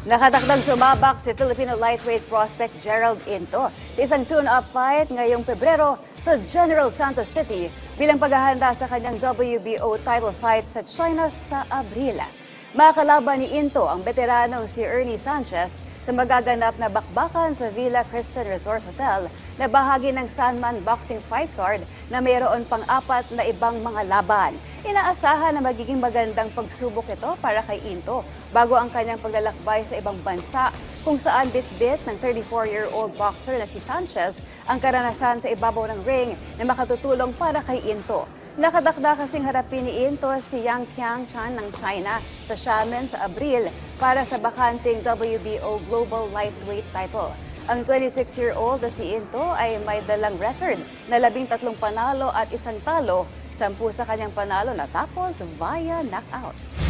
Nakatakdang sumabak si Filipino lightweight prospect Gerald Into sa isang tune-up fight ngayong Pebrero sa General Santos City bilang paghahanda sa kanyang WBO title fight sa China sa Abril. Makakalaban ni Into ang veteranong si Ernie Sanchez sa magaganap na bakbakan sa Villa Criston Resort Hotel na bahagi ng Sanman Boxing Fight Card na mayroon pang 4 na ibang mga laban. Inaasahan na magiging magandang pagsubok ito para kay Into bago ang kanyang paglalakbay sa ibang bansa kung saan bit-bit ng 34-year-old boxer na si Sanchez ang karanasan sa ibabaw ng ring na makatutulong para kay Into. Nakatakda kasing harapin ni Into si Yang Qiangchan ng China sa Xiamen sa Abril para sa bakanting WBO Global Lightweight title. Ang 26-year-old na si Into ay may dalang record na 13 panalo at 1 talo, 10 sa kanyang panalo natapos via knockout.